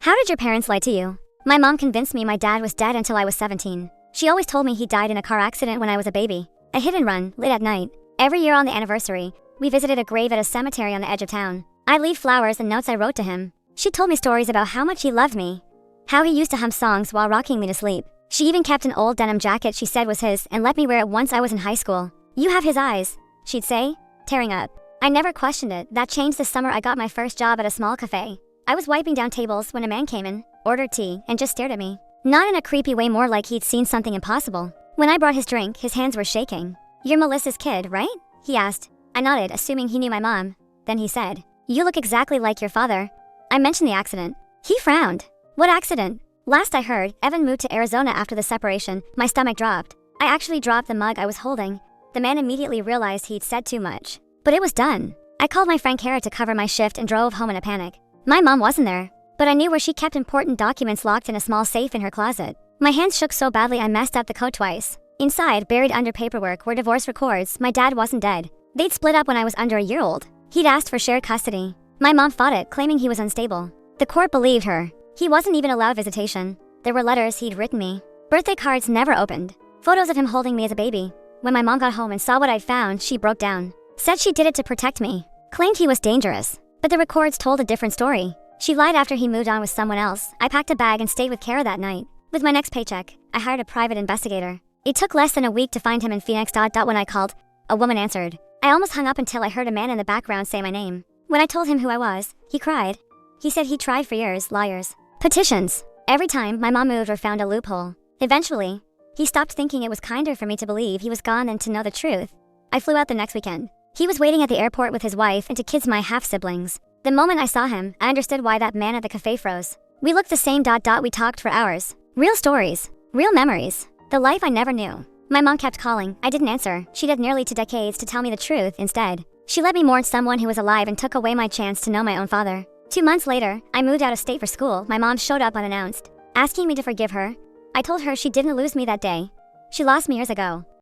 How did your parents lie to you? My mom convinced me my dad was dead until I was 17. She always told me he died in a car accident when I was a baby. A hit and run, late at night. Every year on the anniversary, we visited a grave at a cemetery on the edge of town. I'd leave flowers and notes I wrote to him. She told me stories about how much he loved me. How he used to hum songs while rocking me to sleep. She even kept an old denim jacket she said was his and let me wear it once I was in high school. "You have his eyes," she'd say, tearing up. I never questioned it. That changed the summer I got my first job at a small cafe. I was wiping down tables when a man came in, ordered tea, and just stared at me. Not in a creepy way, more like he'd seen something impossible. When I brought his drink, his hands were shaking. "You're Melissa's kid, right?" he asked. I nodded, assuming he knew my mom. Then he said, "You look exactly like your father." I mentioned the accident. He frowned. "What accident?" "Last I heard, Evan moved to Arizona after the separation." My stomach dropped. I actually dropped the mug I was holding. The man immediately realized he'd said too much. But it was done. I called my friend Kara to cover my shift and drove home in a panic. My mom wasn't there, but I knew where she kept important documents locked in a small safe in her closet. My hands shook so badly I messed up the code twice. Inside, buried under paperwork, were divorce records. My dad wasn't dead. They'd split up when I was under a year old. He'd asked for shared custody. My mom fought it, claiming he was unstable. The court believed her. He wasn't even allowed visitation. There were letters he'd written me. Birthday cards never opened. Photos of him holding me as a baby. When my mom got home and saw what I'd found, she broke down. Said she did it to protect me. Claimed he was dangerous. But the records told a different story. She lied after he moved on with someone else. I packed a bag and stayed with Kara that night. With my next paycheck, I hired a private investigator. It took less than a week to find him in Phoenix. When I called, a woman answered. I almost hung up until I heard a man in the background say my name. When I told him who I was, he cried. He said he tried for years, liars. Petitions. Every time my mom moved or found a loophole. Eventually, he stopped thinking it was kinder for me to believe he was gone than to know the truth. I flew out the next weekend. He was waiting at the airport with his wife and 2 kids, my half-siblings. The moment I saw him, I understood why that man at the cafe froze. We looked the same. We talked for hours. Real stories. Real memories. The life I never knew. My mom kept calling. I didn't answer. She did nearly 2 decades to tell me the truth instead. She let me mourn someone who was alive and took away my chance to know my own father. 2 months later, I moved out of state for school. My mom showed up unannounced, asking me to forgive her. I told her she didn't lose me that day. She lost me years ago.